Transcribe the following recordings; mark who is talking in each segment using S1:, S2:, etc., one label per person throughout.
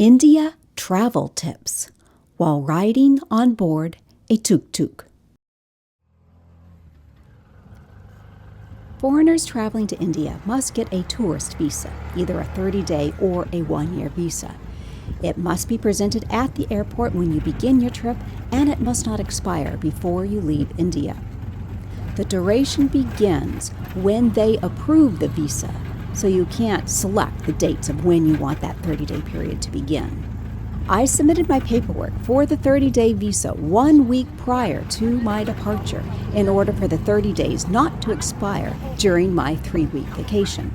S1: India travel tips while riding on board a tuk-tuk. Foreigners traveling to India must get a tourist visa, either a 30-day or a 1-year visa. It must be presented at the airport when you begin your trip, and it must not expire before you leave India. The duration begins when they approve the visa, so you can't select the dates of when you want that 30-day period to begin. I submitted my paperwork for the 30-day visa 1 week prior to my departure in order for the 30 days not to expire during my 3-week vacation.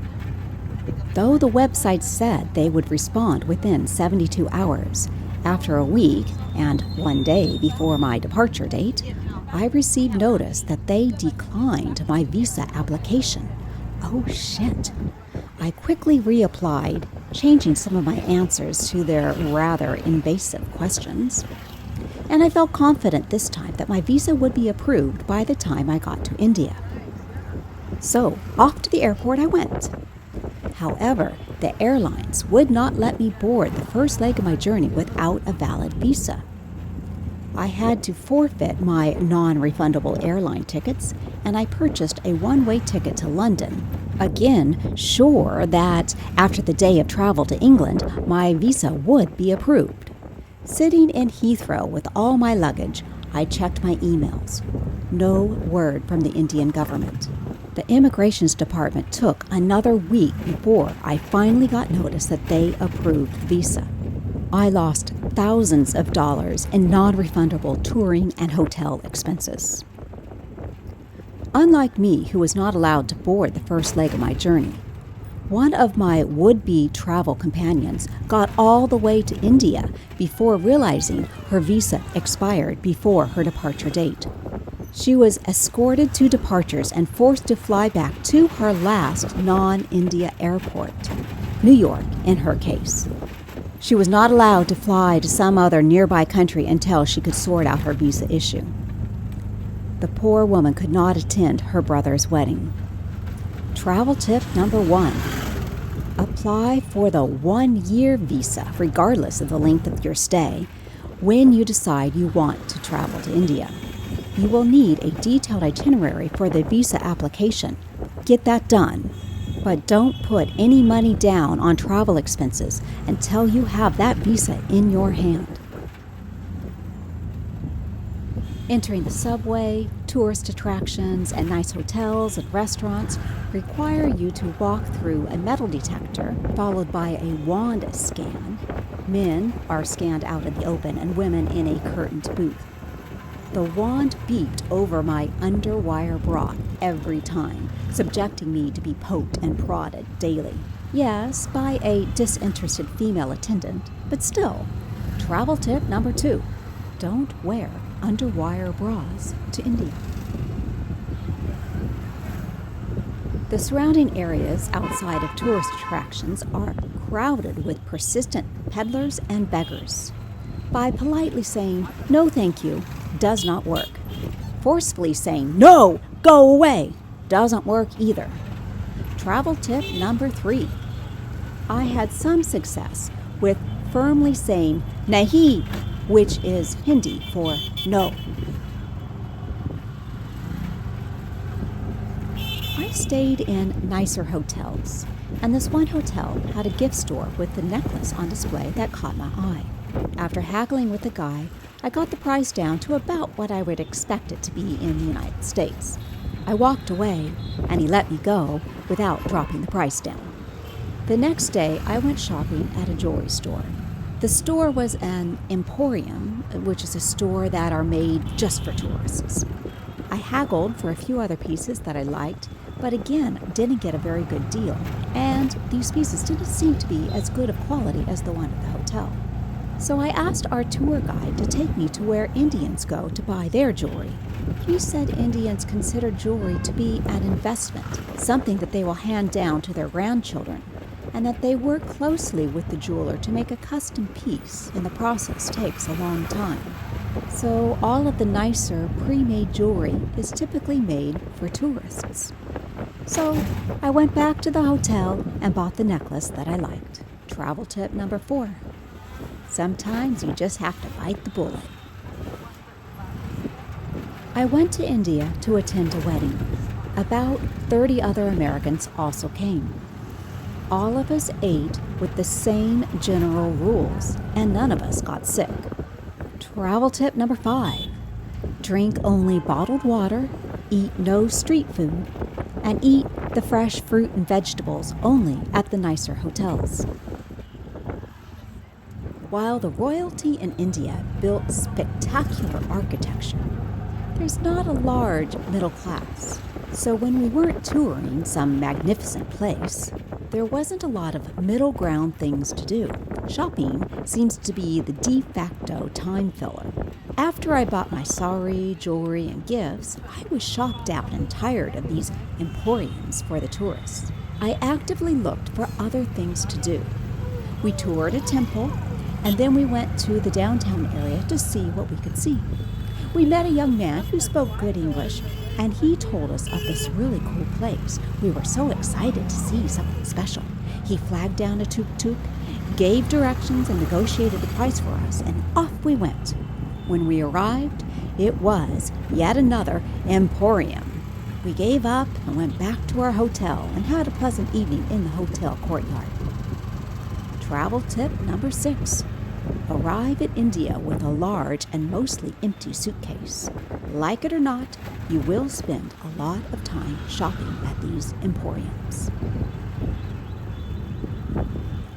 S1: Though the website said they would respond within 72 hours, after a week and 1 day before my departure date, I received notice that they declined my visa application. Oh shit! I quickly reapplied, changing some of my answers to their rather invasive questions. And I felt confident this time that my visa would be approved by the time I got to India. So, off to the airport I went. However, the airlines would not let me board the first leg of my journey without a valid visa. I had to forfeit my non-refundable airline tickets, and I purchased a one-way ticket to London, again sure that after the day of travel to England, my visa would be approved. Sitting in Heathrow with all my luggage, I checked my emails. No word from the Indian government. The immigrations department took another week before I finally got notice that they approved the visa. I lost thousands of dollars in non-refundable touring and hotel expenses. Unlike me, who was not allowed to board the first leg of my journey, one of my would-be travel companions got all the way to India before realizing her visa expired before her departure date. She was escorted to departures and forced to fly back to her last non-India airport, New York in her case. She was not allowed to fly to some other nearby country until she could sort out her visa issue. The poor woman could not attend her brother's wedding. Travel tip number 1. Apply for the 1-year visa, regardless of the length of your stay, when you decide you want to travel to India. You will need a detailed itinerary for the visa application. Get that done. But don't put any money down on travel expenses until you have that visa in your hand. Entering the subway, tourist attractions, and nice hotels and restaurants require you to walk through a metal detector followed by a wand scan. Men are scanned out in the open and women in a curtained booth. The wand beeped over my underwire bra every time, subjecting me to be poked and prodded daily. Yes, by a disinterested female attendant, but still. Travel tip number 2. Don't wear underwire bras to India. The surrounding areas outside of tourist attractions are crowded with persistent peddlers and beggars. By politely saying, "No thank you," does not work. Forcefully saying, "No, go away," doesn't work either. Travel tip number 3. I had some success with firmly saying nahi, which is Hindi for no. I stayed in nicer hotels, and this one hotel had a gift store with the necklace on display that caught my eye. After haggling with the guy, I got the price down to about what I would expect it to be in the United States. I walked away, and he let me go without dropping the price down. The next day, I went shopping at a jewelry store. The store was an emporium, which is a store that are made just for tourists. I haggled for a few other pieces that I liked, but again, didn't get a very good deal, and these pieces didn't seem to be as good of quality as the one at the hotel. So I asked our tour guide to take me to where Indians go to buy their jewelry. He said Indians consider jewelry to be an investment, something that they will hand down to their grandchildren, and that they work closely with the jeweler to make a custom piece, and the process takes a long time. So all of the nicer, pre-made jewelry is typically made for tourists. So I went back to the hotel and bought the necklace that I liked. Travel tip number 4. Sometimes you just have to bite the bullet. I went to India to attend a wedding. About 30 other Americans also came. All of us ate with the same general rules, and none of us got sick. Travel tip number 5. Drink only bottled water, eat no street food, and eat the fresh fruit and vegetables only at the nicer hotels. While the royalty in India built spectacular architecture, there's not a large middle class. So when we weren't touring some magnificent place, there wasn't a lot of middle ground things to do. Shopping seems to be the de facto time filler. After I bought my sari, jewelry, and gifts, I was shopped out and tired of these emporiums for the tourists. I actively looked for other things to do. We toured a temple, and then we went to the downtown area to see what we could see. We met a young man who spoke good English, and he told us of this really cool place. We were so excited to see something special. He flagged down a tuk-tuk, gave directions, and negotiated the price for us, and off we went. When we arrived, it was yet another emporium. We gave up and went back to our hotel and had a pleasant evening in the hotel courtyard. Travel tip number 6. Arrive at India with a large and mostly empty suitcase. Like it or not, you will spend a lot of time shopping at these emporiums.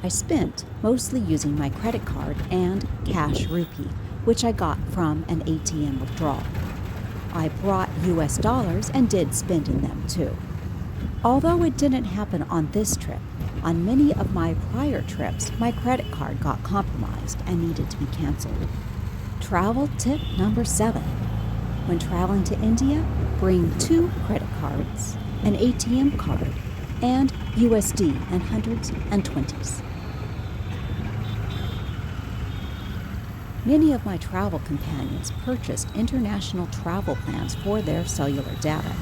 S1: I spent mostly using my credit card and cash rupee, which I got from an ATM withdrawal. I brought US dollars and did spend in them too. Although it didn't happen on this trip, on many of my prior trips, my credit card got compromised and needed to be canceled. Travel tip number 7. When traveling to India, bring 2 credit cards, an ATM card, and USD and hundreds and 20s. Many of my travel companions purchased international travel plans for their cellular data.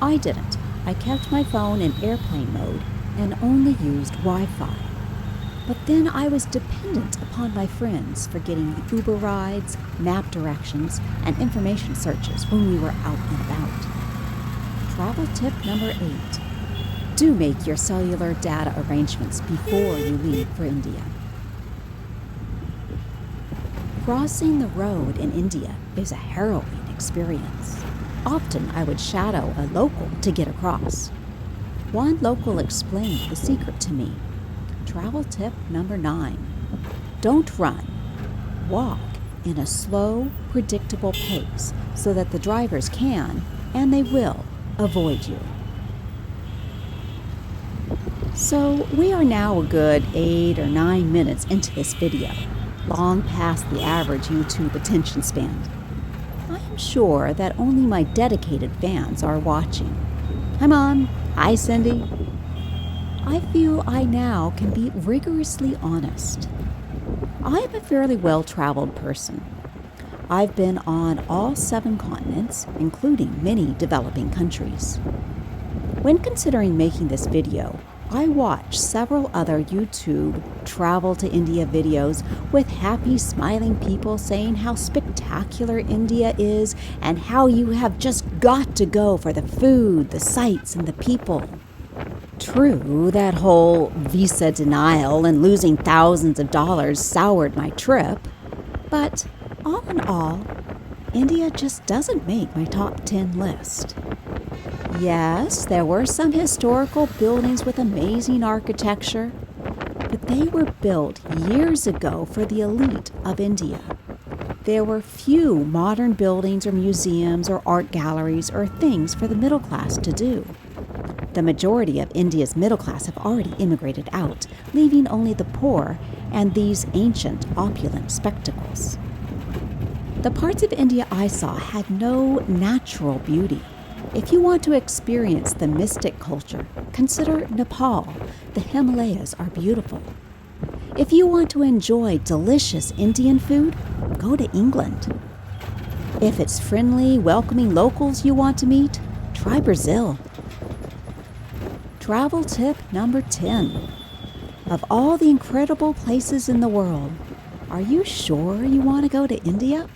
S1: I didn't. I kept my phone in airplane mode and only used Wi-Fi. But then I was dependent upon my friends for getting Uber rides, map directions, and information searches when we were out and about. Travel tip number 8. Do make your cellular data arrangements before you leave for India. Crossing the road in India is a harrowing experience. Often I would shadow a local to get across. One local explained the secret to me. Travel tip number 9. Don't run. Walk in a slow, predictable pace so that the drivers can, and they will, avoid you. So we are now a good 8 or 9 minutes into this video, long past the average YouTube attention span. I am sure that only my dedicated fans are watching. Hi, Mom. Hi, Cindy. I feel I now can be rigorously honest. I am a fairly well-traveled person. I've been on all 7 continents, including many developing countries. When considering making this video, I watched several other YouTube travel to India videos with happy, smiling people saying how spectacular India is and how you have just got to go for the food, the sights, and the people. True, that whole visa denial and losing thousands of dollars soured my trip, but all in all, India just doesn't make my top 10 list. Yes, there were some historical buildings with amazing architecture, but they were built years ago for the elite of India. There were few modern buildings or museums or art galleries or things for the middle class to do. The majority of India's middle class have already immigrated out, leaving only the poor and these ancient, opulent spectacles. The parts of India I saw had no natural beauty. If you want to experience the mystic culture, consider Nepal. The Himalayas are beautiful. If you want to enjoy delicious Indian food, go to England. If it's friendly, welcoming locals you want to meet, try Brazil. Travel tip number 10. Of all the incredible places in the world, Are you sure you want to go to India?